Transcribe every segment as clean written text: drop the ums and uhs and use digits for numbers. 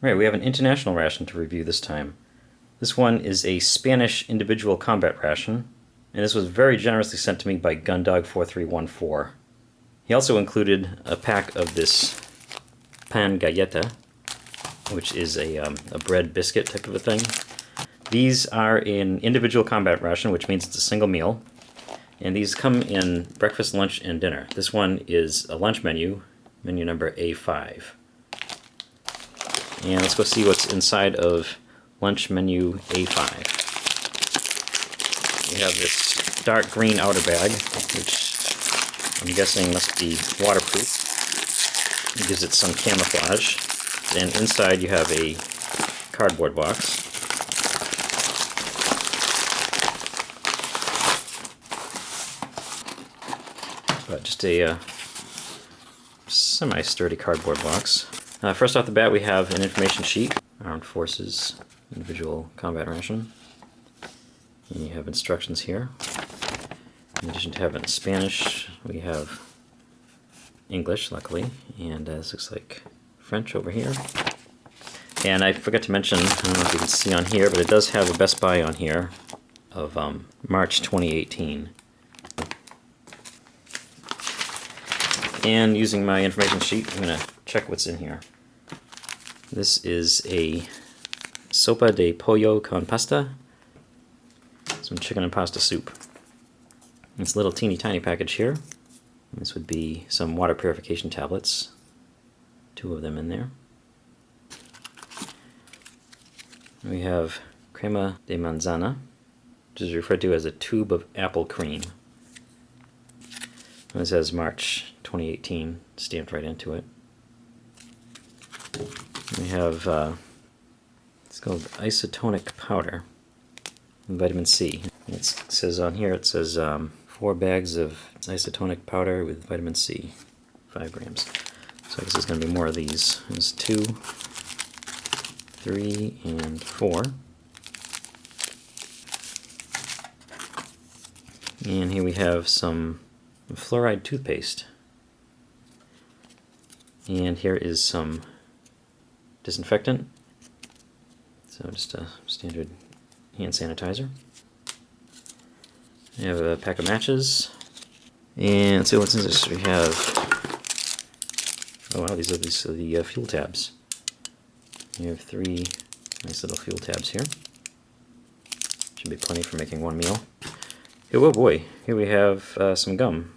Alright, we have an international ration to review this time. This one is a Spanish Individual Combat Ration, and this was very generously sent to me by Gundog 4314. He also included a pack of this pan galleta, which is a bread biscuit type of a thing. These are an individual combat ration, which means it's a single meal. And these come in breakfast, lunch, and dinner. This one is a lunch menu, menu number A5. And let's go see what's inside of lunch menu A5. We have this dark green outer bag, which I'm guessing must be waterproof. It gives it some camouflage. And inside you have a cardboard box. But just a semi-sturdy cardboard box. First off the bat we have an information sheet. Armed Forces Individual Combat Ration. And you have instructions here. In addition to having Spanish, we have English, luckily, and this looks like French over here. And I forgot to mention, I don't know if you can see on here, but it does have a Best Buy on here of March 2018. And using my information sheet, I'm going to check what's in here. This is a sopa de pollo con pasta, some chicken and pasta soup. It's a little teeny tiny package here. This would be some water purification tablets, 2 of them in there. We have crema de manzana, which is referred to as a tube of apple cream. And it says March 2018 stamped right into it. We have it's called isotonic powder, vitamin C. It says on here, it says 4 bags of isotonic powder with vitamin C, 5 grams. So I guess there's going to be more of these. There's 2, 3, and 4. And here we have some fluoride toothpaste. And here is some disinfectant. So just a standard hand sanitizer. We have a pack of matches. And let's see what's in this. We have, oh wow, these are the fuel tabs. We have 3 nice little fuel tabs here. Should be plenty for making one meal. Oh boy, here we have some gum,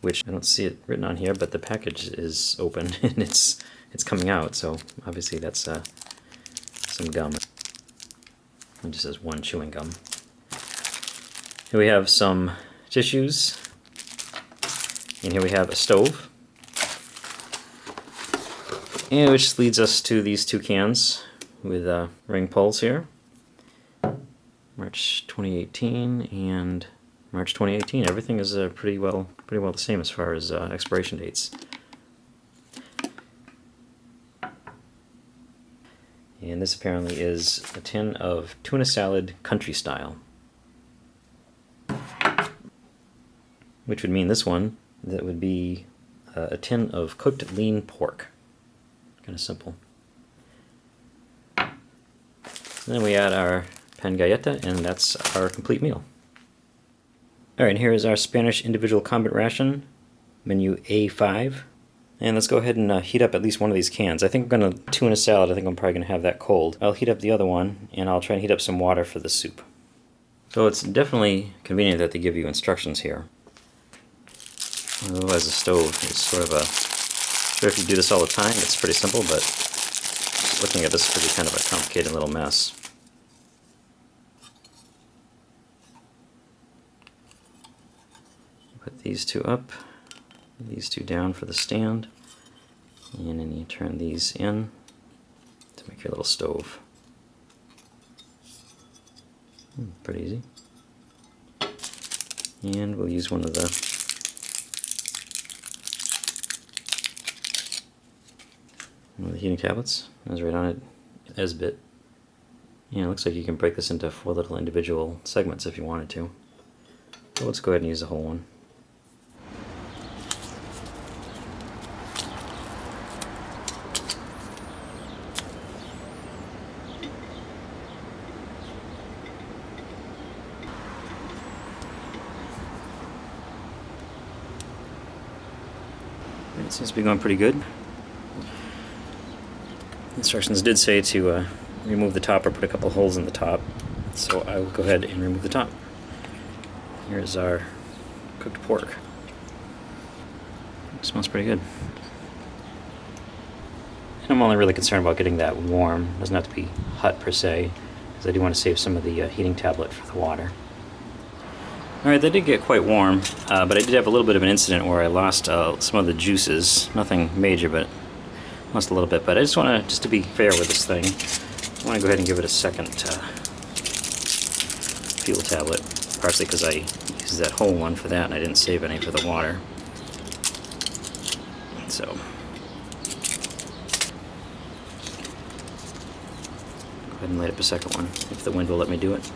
which I don't see it written on here, but the package is open and it's coming out, so obviously that's some gum. It just says 1 chewing gum. Here we have some tissues, and here we have a stove, and which leads us to these 2 cans with ring pulls here. March 2018 and March 2018. Everything is pretty well the same as far as expiration dates. And this apparently is a tin of tuna salad country style, which would mean this one, that would be a tin of cooked lean pork. Kind of simple. And then we add our pan galleta, and that's our complete meal. Alright, here is our Spanish Individual Combat Ration, menu A5. And let's go ahead and heat up at least one of these cans. I think I'm going to tuna salad. I think I'm probably going to have that cold. I'll heat up the other one, and I'll try and heat up some water for the soup. So it's definitely convenient that they give you instructions here. Otherwise the stove is sort of a... I'm sure if you do this all the time, it's pretty simple, but looking at this could be kind of a complicated little mess. Put these 2 up, these 2 down for the stand, and then you turn these in to make your little stove. Pretty easy. And we'll use one of the heating tablets. That's right on it, Esbit. Yeah, it looks like you can break this into 4 little individual segments if you wanted to. So let's go ahead and use the whole one. Seems to be going pretty good. Instructions did say to remove the top or put a couple holes in the top, so I will go ahead and remove the top. Here's our cooked pork. It smells pretty good. And I'm only really concerned about getting that warm. It doesn't have to be hot per se, because I do want to save some of the heating tablet for the water. Alright, they did get quite warm, but I did have a little bit of an incident where I lost some of the juices. Nothing major, but lost a little bit. But I just want to, just to be fair with this thing, I want to go ahead and give it a second fuel tablet, partially because I used that whole one for that and I didn't save any for the water. So, go ahead and light up a second one, if the wind will let me do it.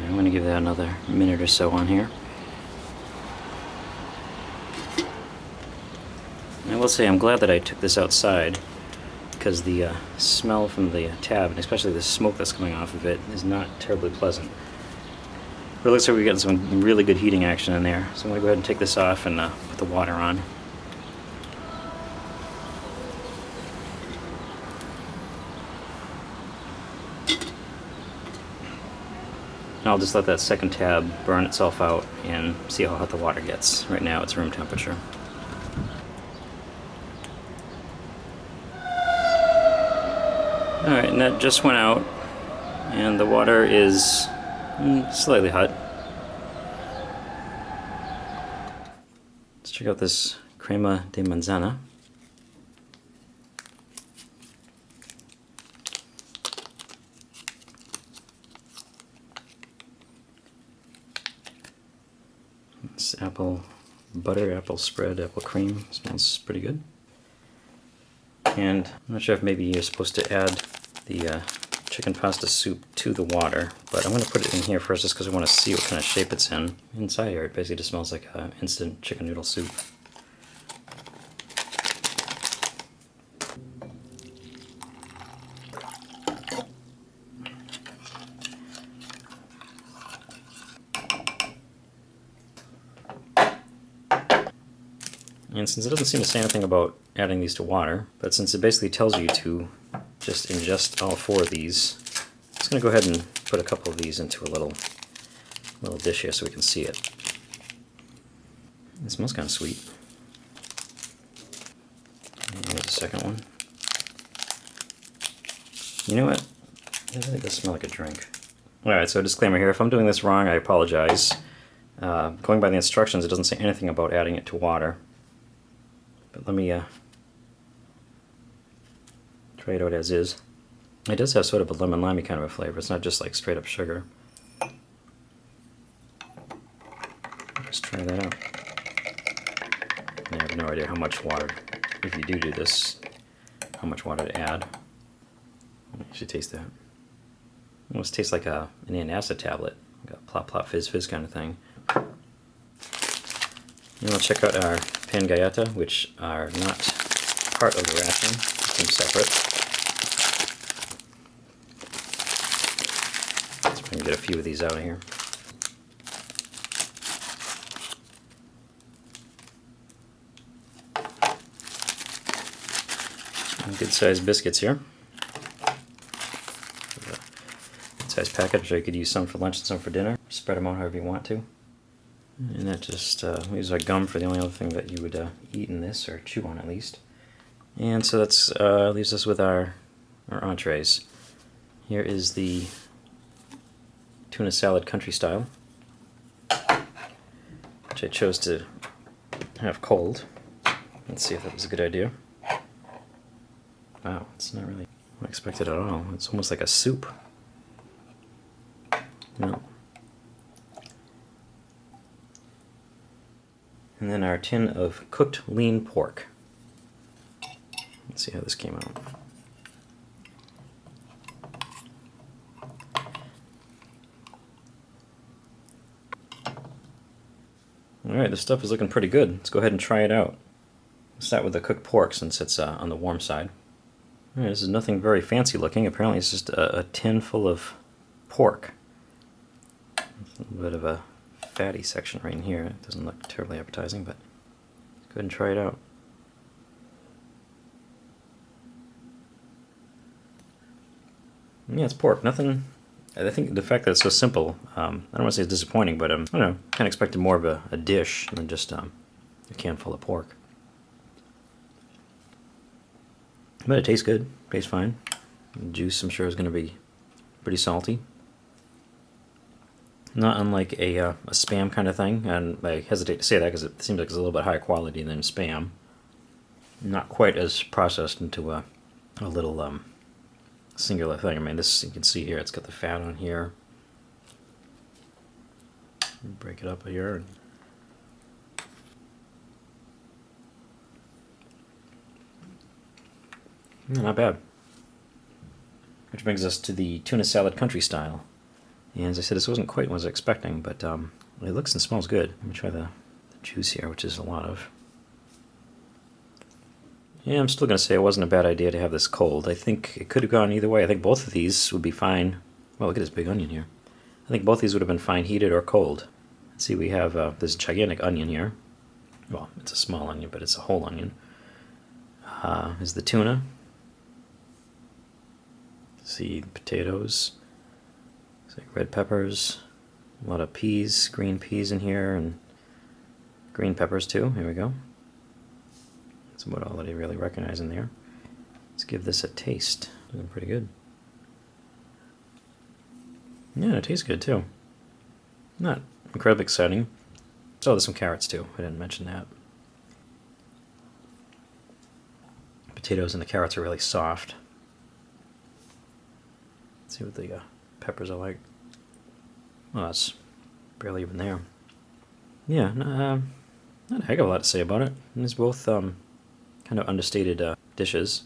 I'm going to give that another minute or so on here. I will say I'm glad that I took this outside, because the smell from the tab, and especially the smoke that's coming off of it, is not terribly pleasant. But it looks like we're getting some really good heating action in there. So I'm going to go ahead and take this off and put the water on. And I'll just let that second tab burn itself out and see how hot the water gets. Right now it's room temperature. Alright, and that just went out, and the water is slightly hot. Let's check out this crema de manzana. It's apple butter, apple spread, apple cream. Smells pretty good. And I'm not sure if maybe you're supposed to add the chicken pasta soup to the water, but I'm going to put it in here first just because I want to see what kind of shape it's in. Inside here it basically just smells like instant chicken noodle soup. And since it doesn't seem to say anything about adding these to water, but since it basically tells you to just ingest all four of these, I'm just going to go ahead and put a couple of these into a little dish here so we can see it. It smells kind of sweet. And here's the second one. You know what? It really does smell like a drink. Alright, so a disclaimer here. If I'm doing this wrong, I apologize. Going by the instructions, it doesn't say anything about adding it to water. But let me try it out as is. It does have sort of a lemon-limey kind of a flavor. It's not just like straight up sugar. Let's try that out. I have no idea how much water, if you do this, how much water to add. You should taste that. It almost tastes like an antacid tablet, like a plop plop fizz fizz kind of thing. And we'll check out our pan galleta, which are not part of the ration, keep them separate. Let's try and get a few of these out of here. Some good sized biscuits here. Good sized package, so you could use some for lunch and some for dinner. Spread them out however you want to. And that just, we use our gum for the only other thing that you would eat in this, or chew on at least. And so that's leaves us with our entrees. Here is the tuna salad country style, which I chose to have cold. Let's see if that was a good idea. Wow, it's not really what I expected at all. It's almost like a soup. No. And then our tin of cooked lean pork. Let's see how this came out. Alright, this stuff is looking pretty good. Let's go ahead and try it out. Let's start with the cooked pork since it's on the warm side. Alright, this is nothing very fancy looking. Apparently it's just a tin full of pork. A little bit of a fatty section right in here. It doesn't look terribly appetizing, but let's go ahead and try it out. Yeah, it's pork. Nothing. I think the fact that it's so simple, I don't want to say it's disappointing, but I don't know, kind of expected more of a dish than just a can full of pork. But it tastes good. Tastes fine. The juice, I'm sure, is going to be pretty salty. Not unlike a Spam kind of thing, and I hesitate to say that because it seems like it's a little bit higher quality than Spam. Not quite as processed into a little singular thing. I mean, this, you can see here, it's got the fat on here. Break it up here. Not bad. Which brings us to the tuna salad country style. And as I said, this wasn't quite what I was expecting, but it looks and smells good. Let me try the juice here, which is a lot of. Yeah, I'm still going to say it wasn't a bad idea to have this cold. I think it could have gone either way. I think both of these would be fine. Well, look at this big onion here. I think both these would have been fine heated or cold. Let's see, we have this gigantic onion here. Well, it's a small onion, but it's a whole onion. Is the tuna. See, potatoes. Looks like red peppers. A lot of peas, green peas in here, and green peppers too. Here we go. That's about all that I really recognize in there. Let's give this a taste. Doing pretty good. Yeah, it tastes good too. Not incredibly exciting. Oh, there's some carrots too. I didn't mention that. Potatoes and the carrots are really soft. Let's see what the peppers are like. Well, that's barely even there. Yeah, not a heck of a lot to say about it. And it's both kind of understated dishes.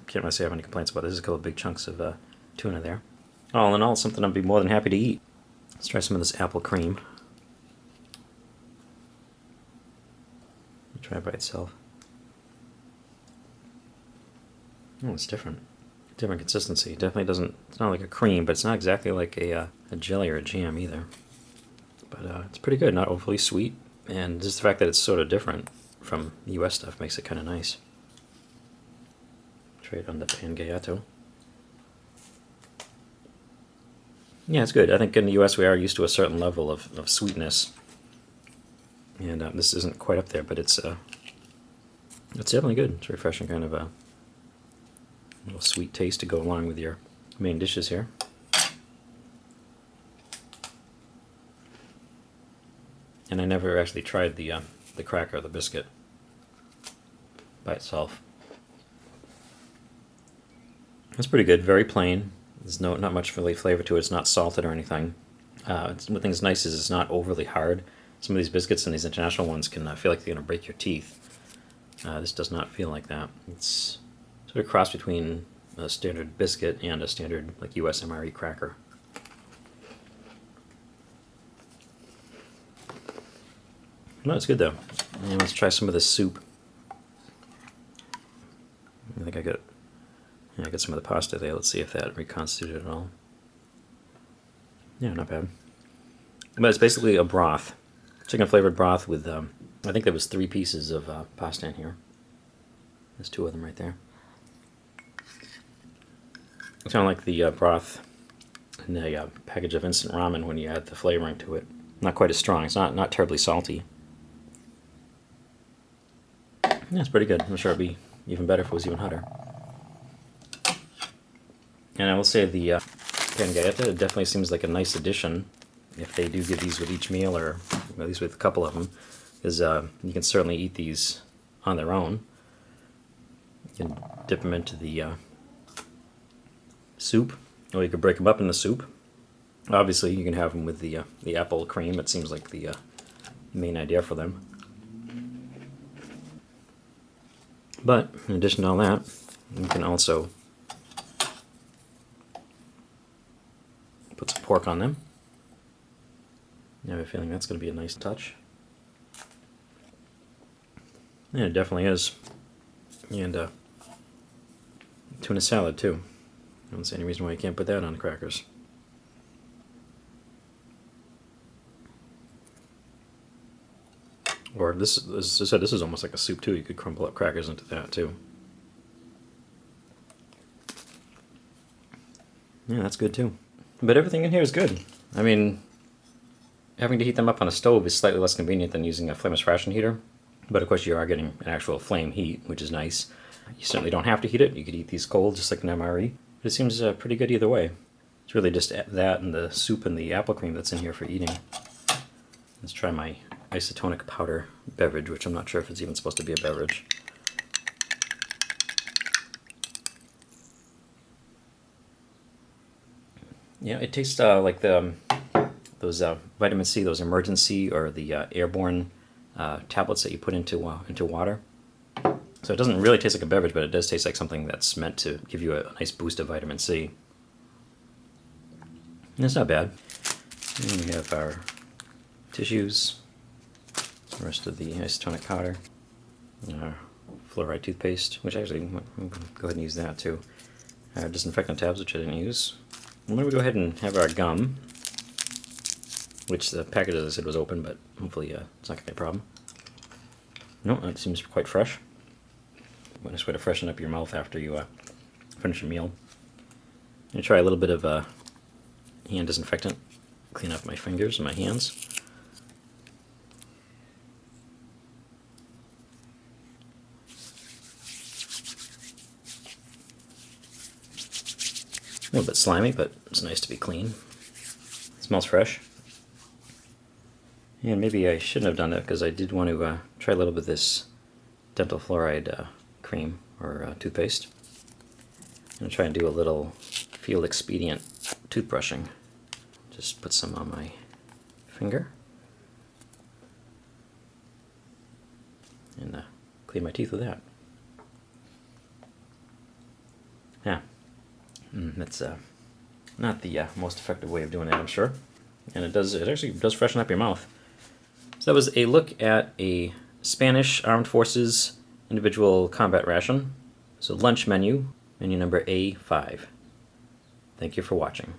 Can't really say I have any complaints about this. There's a couple of big chunks of tuna there. All in all, something I'd be more than happy to eat. Let's try some of this apple cream. Try it by itself. Oh, it's different. Different consistency. Definitely doesn't. It's not like a cream, but it's not exactly like a jelly or a jam either. But it's pretty good. Not overly sweet, and just the fact that it's sort of different from U.S. stuff makes it kind of nice. Try it on the pan gelato. Yeah, it's good. I think in the U.S. we are used to a certain level of sweetness, and this isn't quite up there, but it's definitely good. It's refreshing, kind of a little sweet taste to go along with your main dishes here. And I never actually tried the cracker, the biscuit, by itself. It's pretty good. Very plain. There's not much really flavor to it. It's not salted or anything. One thing that's nice is it's not overly hard. Some of these biscuits and these international ones can feel like they're going to break your teeth. This does not feel like that. It's sort of a cross between a standard biscuit and a standard like US MRE cracker. No, it's good though. And let's try some of this soup. I think I got some of the pasta there. Let's see if that reconstituted at all. Yeah, not bad. But it's basically a broth, chicken flavored broth with I think there was 3 pieces of pasta in here. There's 2 of them right there. It's kind of like the broth in a package of instant ramen when you add the flavoring to it. Not quite as strong. It's not terribly salty. Yeah, it's pretty good. I'm sure it'd be even better if it was even hotter. And I will say the pancetta definitely seems like a nice addition if they do give these with each meal, or at least with a couple of them, because you can certainly eat these on their own. You can dip them into the soup, or you could break them up in the soup. Obviously, you can have them with the apple cream. It seems like the main idea for them. But in addition to all that, you can also put some pork on them. I have a feeling that's going to be a nice touch. Yeah, it definitely is. And Tuna salad too. I don't see any reason why you can't put that on the crackers. Or this, as I said, this is almost like a soup too. You could crumble up crackers into that too. Yeah, that's good too. But everything in here is good. I mean, having to heat them up on a stove is slightly less convenient than using a flameless ration heater. But of course you are getting an actual flame heat, which is nice. You certainly don't have to heat it. You could eat these cold just like an MRE. But it seems pretty good either way. It's really just that and the soup and the apple cream that's in here for eating. Let's try my isotonic powder beverage, which I'm not sure if it's even supposed to be a beverage. Yeah, it tastes like those vitamin C, those emergency or the airborne tablets that you put into water. So it doesn't really taste like a beverage, but it does taste like something that's meant to give you a nice boost of vitamin C. And it's not bad. And we have our tissues, the rest of the isotonic powder, and our fluoride toothpaste, which actually, I'm going to go ahead and use that too. Our disinfectant tabs, which I didn't use. I'm going to go ahead and have our gum, which the package, as I said, was open, but hopefully it's not going to be a problem. No, it seems quite fresh. Nice way to freshen up your mouth after you finish a meal. I'm going to try a little bit of hand disinfectant. Clean up my fingers and my hands. A little bit slimy, but it's nice to be clean. It smells fresh. And maybe I shouldn't have done that because I did want to try a little bit of this dental fluoride cream or toothpaste. I'm going to try and do a little field expedient toothbrushing. Just put some on my finger and clean my teeth with that. Yeah, that's not the most effective way of doing it, I'm sure. And it actually does freshen up your mouth. So that was a look at a Spanish Armed Forces Individual Combat Ration. So lunch menu, menu number A5. Thank you for watching.